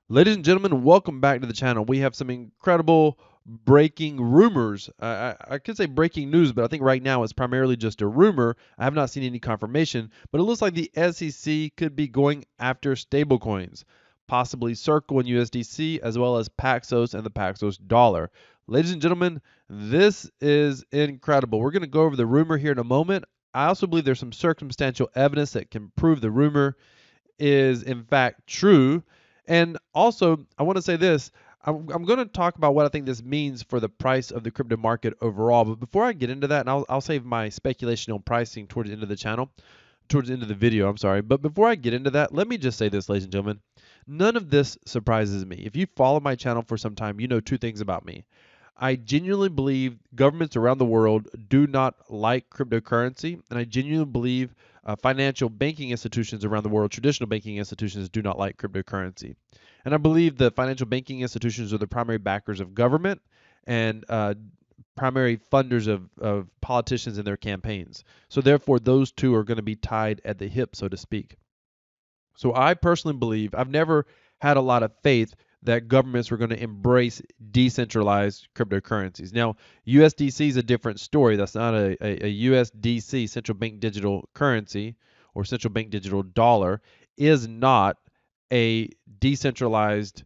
Ladies and gentlemen, welcome back to the channel. We have some incredible breaking rumors. I could say breaking news, but I think right now it's primarily just a rumor. I have not seen any confirmation, but it looks like the SEC could be going after stablecoins, possibly Circle and USDC, as well as Paxos and the Paxos dollar. Ladies and gentlemen, this is incredible. We're going to go over the rumor here in a moment. I also believe there's some circumstantial evidence that can prove the rumor is in fact true. And also, I want to say this. I'm going to talk about what I think this means for the price of the crypto market overall. But before I get into that, and I'll save my speculation on pricing towards the end of the channel, towards the end of the video, I'm sorry. But before I get into that, let me just say this, ladies and gentlemen. None of this surprises me. If you follow my channel for some time, you know two things about me. I genuinely believe governments around the world do not like cryptocurrency, and I genuinely believe financial banking institutions around the world, traditional banking institutions, do not like cryptocurrency. And I believe the financial banking institutions are the primary backers of government and primary funders of politicians in their campaigns. So therefore, those two are going to be tied at the hip, so to speak. So I personally believe I've never had a lot of faith that governments were going to embrace decentralized cryptocurrencies. Now, USDC is a different story. That's not a USDC, central bank digital currency, or central bank digital dollar, is not a decentralized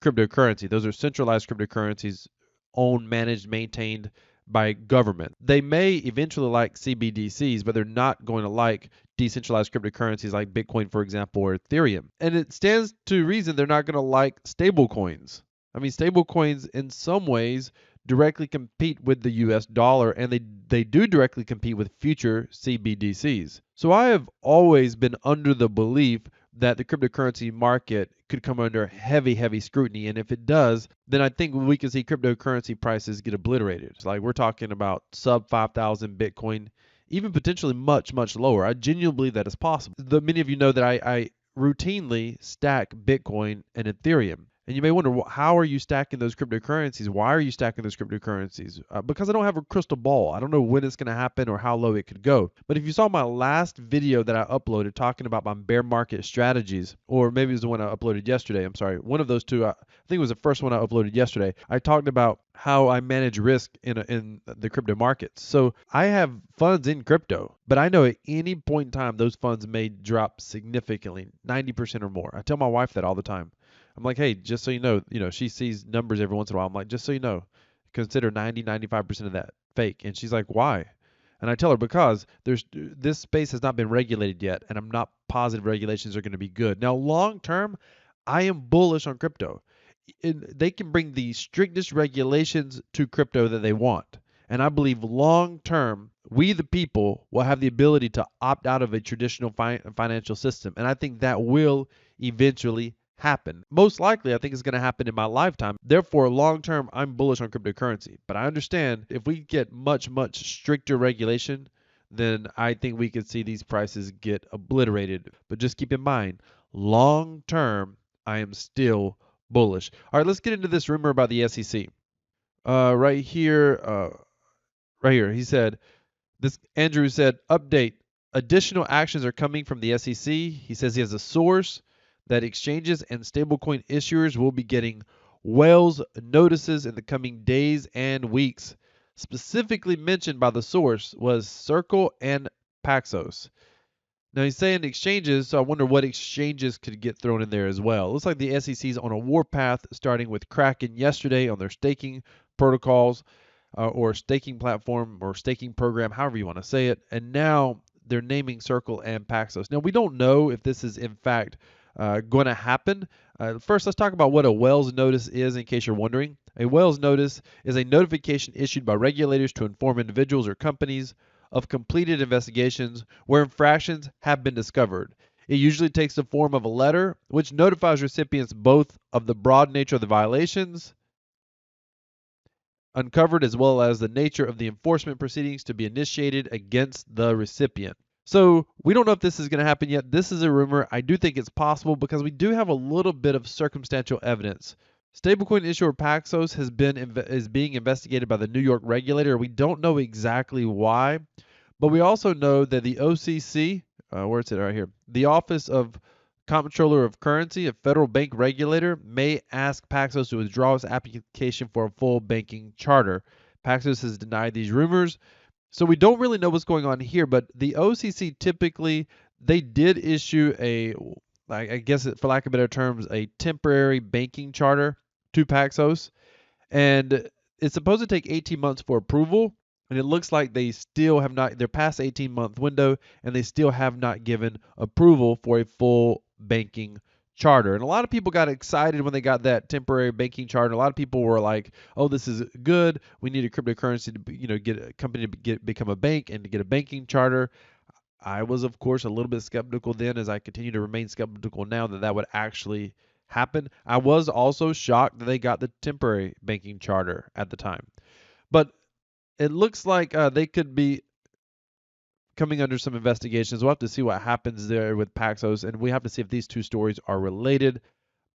cryptocurrency. Those are centralized cryptocurrencies owned, managed, maintained by government. They may eventually like CBDCs, but they're not going to like decentralized cryptocurrencies like Bitcoin, for example, or Ethereum. And it stands to reason they're not going to like stablecoins. I mean, stablecoins in some ways directly compete with the US dollar, and they do directly compete with future CBDCs. So I have always been under the belief that the cryptocurrency market could come under heavy scrutiny. And if it does, then I think we can see cryptocurrency prices get obliterated. Like we're talking about sub 5,000 Bitcoin, even potentially much lower. I genuinely believe that is possible. Many of you know that I routinely stack Bitcoin and Ethereum. And you may wonder, well, how are you stacking those cryptocurrencies? Why are you stacking those cryptocurrencies? Because I don't have a crystal ball. I don't know when it's going to happen or how low it could go. But if you saw my last video that I uploaded talking about my bear market strategies, or maybe it was the one I uploaded yesterday, I'm sorry, one of those two, I think it was the first one I uploaded yesterday, I talked about how I manage risk in the crypto markets. So I have funds in crypto, but I know at any point in time, those funds may drop significantly, 90% or more. I tell my wife that all the time. I'm like, hey, just so you know, she sees numbers every once in a while. I'm like, just so you know, consider 95% of that fake. And she's like, why? And I tell her because this space has not been regulated yet, and I'm not positive regulations are going to be good. Now, long term, I am bullish on crypto. They can bring the strictest regulations to crypto that they want. And I believe long term, we the people will have the ability to opt out of a traditional financial system. And I think that will eventually happen. Most likely, I think it's going to happen in my lifetime. Therefore, long term, I'm bullish on cryptocurrency. But I understand if we get much stricter regulation, then I think we could see these prices get obliterated. But just keep in mind, long term, I am still bullish. All right, let's get into this rumor about the SEC. Right here, he said, this Andrew said, update. Additional actions are coming from the SEC. He says he has a source that exchanges and stablecoin issuers will be getting whales notices in the coming days and weeks. Specifically mentioned by the source was Circle and Paxos. Now he's saying exchanges, so I wonder what exchanges could get thrown in there as well. It looks like the SEC is on a warpath, starting with Kraken yesterday on their staking protocols or staking platform or staking program, however you want to say it. And now they're naming Circle and Paxos. Now we don't know if this is in fact going to happen. First, let's talk about what a Wells notice is, in case you're wondering. A Wells notice is a notification issued by regulators to inform individuals or companies of completed investigations where infractions have been discovered. It usually takes the form of a letter, which notifies recipients both of the broad nature of the violations uncovered as well as the nature of the enforcement proceedings to be initiated against the recipient. So we don't know if this is going to happen yet. This is a rumor. I do think it's possible because we do have a little bit of circumstantial evidence. Stablecoin issuer Paxos is being investigated by the New York regulator. We don't know exactly why, but we also know that the OCC, where is it right here? The Office of Comptroller of Currency, a federal bank regulator, may ask Paxos to withdraw its application for a full banking charter. Paxos has denied these rumors. So we don't really know what's going on here, but the OCC typically they did issue a, I guess for lack of better terms, a temporary banking charter to Paxos, and it's supposed to take 18 months for approval. And it looks like they still have not, they're past the 18-month window, and they still have not given approval for a full banking charter. And a lot of people got excited when they got that temporary banking charter. A lot of people were like, "Oh, this is good. We need a cryptocurrency to, get a company to become a bank and to get a banking charter." I was, of course, a little bit skeptical then, as I continue to remain skeptical now that that would actually happen. I was also shocked that they got the temporary banking charter at the time. But it looks like they could be coming under some investigations. We'll have to see what happens there with Paxos, and we have to see if these two stories are related.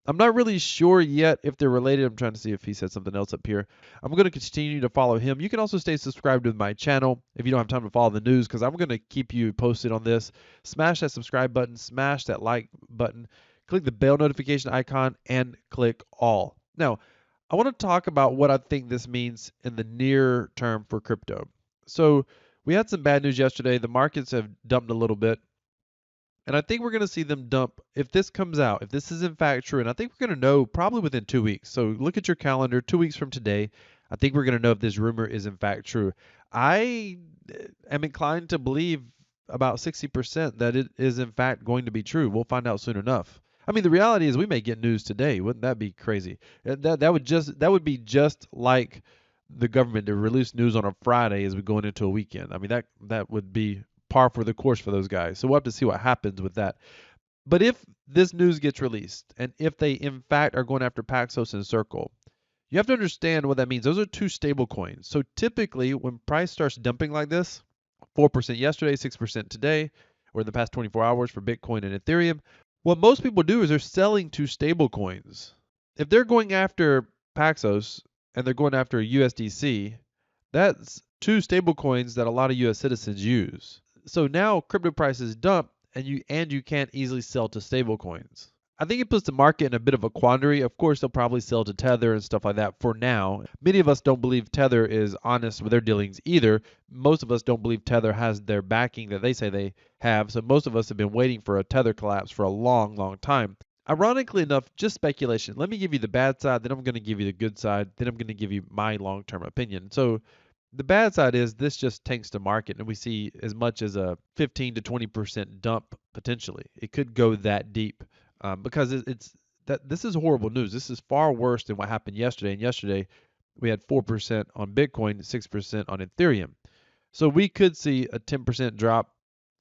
I'm not really sure yet if they're related. I'm trying to see if he said something else up here. I'm going to continue to follow him. You can also stay subscribed to my channel if you don't have time to follow the news, because I'm going to keep you posted on this. Smash that subscribe button, smash that like button, click the bell notification icon, and click all. Now, I want to talk about what I think this means in the near term for crypto. So we had some bad news yesterday. The markets have dumped a little bit. And I think we're going to see them dump if this comes out, if this is in fact true. And I think we're going to know probably within 2 weeks. So look at your calendar, 2 weeks from today. I think we're going to know if this rumor is in fact true. I am inclined to believe about 60% that it is in fact going to be true. We'll find out soon enough. I mean, the reality is we may get news today. Wouldn't that be crazy? That would be just like the government to release news on a Friday as we going into a weekend. I mean, that would be par for the course for those guys. So we'll have to see what happens with that. But if this news gets released, and if they in fact are going after Paxos and Circle, you have to understand what that means. Those are two stable coins. So typically, when price starts dumping like this, 4% yesterday, 6% today, or in the past 24 hours for Bitcoin and Ethereum, what most people do is they're selling to stable coins. If they're going after Paxos and they're going after USDC, that's two stable coins that a lot of US citizens use. So now crypto prices dump, and you can't easily sell to stable coins. I think it puts the market in a bit of a quandary. Of course, they'll probably sell to Tether and stuff like that for now. Many of us don't believe Tether is honest with their dealings either. Most of us don't believe Tether has their backing that they say they have. So most of us have been waiting for a Tether collapse for a long, long time. Ironically enough, just speculation. Let me give you the bad side, then I'm going to give you the good side, then I'm going to give you my long-term opinion. So the bad side is this just tanks the market, and we see as much as a 15 to 20% dump potentially. It could go that deep because it's that this is horrible news. This is far worse than what happened yesterday. And yesterday we had 4% on Bitcoin, 6% on Ethereum. So we could see a 10% drop,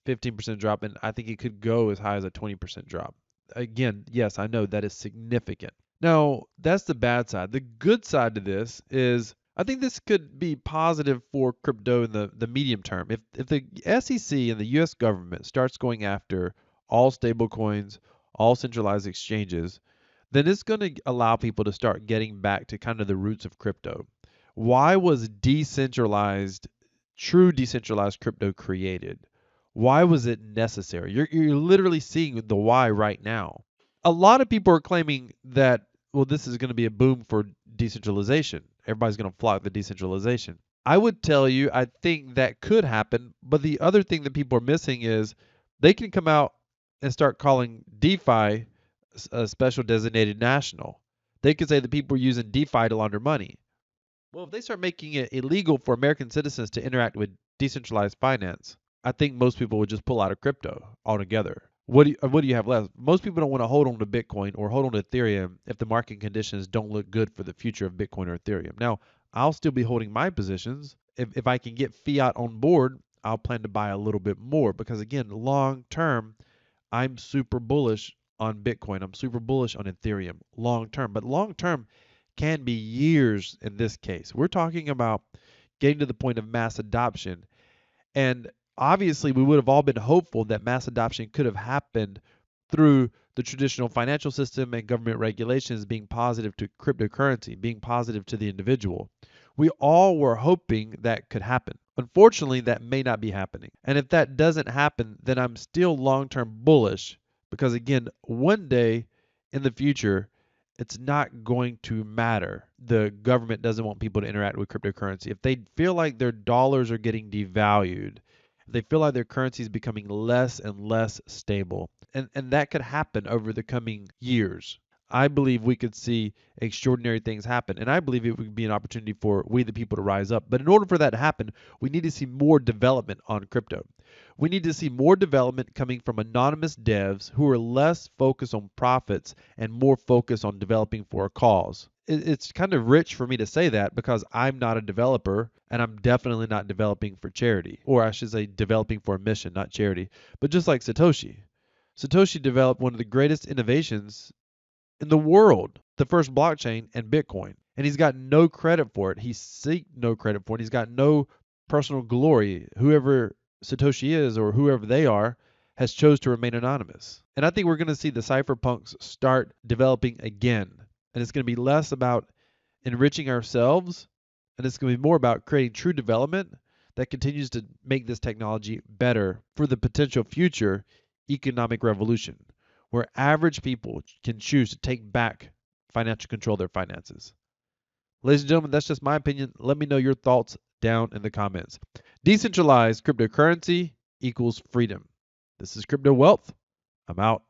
15% drop, and I think it could go as high as a 20% drop. Again, yes, I know that is significant. Now, that's the bad side. The good side to this is I think this could be positive for crypto in the medium term. If the SEC and the US government starts going after all stablecoins, all centralized exchanges, then it's going to allow people to start getting back to kind of the roots of crypto. Why was true decentralized crypto created? Why was it necessary? You're literally seeing the why right now. A lot of people are claiming that, well, this is going to be a boom for decentralization. Everybody's going to flock to decentralization. I would tell you, I think that could happen. But the other thing that people are missing is they can come out and start calling DeFi a special designated national. They could say that people are using DeFi to launder money. Well, if they start making it illegal for American citizens to interact with decentralized finance, I think most people would just pull out of crypto altogether. What do you have left? Most people don't want to hold on to Bitcoin or hold on to Ethereum if the market conditions don't look good for the future of Bitcoin or Ethereum. Now, I'll still be holding my positions. If I can get fiat on board, I'll plan to buy a little bit more because, again, long term, I'm super bullish on Bitcoin. I'm super bullish on Ethereum long term. But long term can be years in this case. We're talking about getting to the point of mass adoption. And obviously, we would have all been hopeful that mass adoption could have happened through the traditional financial system and government regulations being positive to cryptocurrency, being positive to the individual. We all were hoping that could happen. Unfortunately, that may not be happening. And if that doesn't happen, then I'm still long term bullish Because again, one day in the future, it's not going to matter. The government doesn't want people to interact with cryptocurrency. If they feel like their dollars are getting devalued, if they feel like their currency is becoming less and less stable, and that could happen over the coming years. I believe we could see extraordinary things happen, and I believe it would be an opportunity for we the people to rise up. But in order for that to happen, we need to see more development on crypto. We need to see more development coming from anonymous devs who are less focused on profits and more focused on developing for a cause. It's kind of rich for me to say that because I'm not a developer and I'm definitely not developing for charity, or I should say developing for a mission, not charity. But just like Satoshi, Satoshi developed one of the greatest innovations in the world, the first blockchain and Bitcoin. And he's got no credit for it. He seek no credit for it. He's got no personal glory. Whoever Satoshi is or whoever they are has chose to remain anonymous. And I think we're going to see the cypherpunks start developing again. And it's going to be less about enriching ourselves and it's going to be more about creating true development that continues to make this technology better for the potential future economic revolution where average people can choose to take back financial control of their finances. Ladies and gentlemen, that's just my opinion. Let me know your thoughts down in the comments. Decentralized cryptocurrency equals freedom. This is Crypto Wealth. I'm out.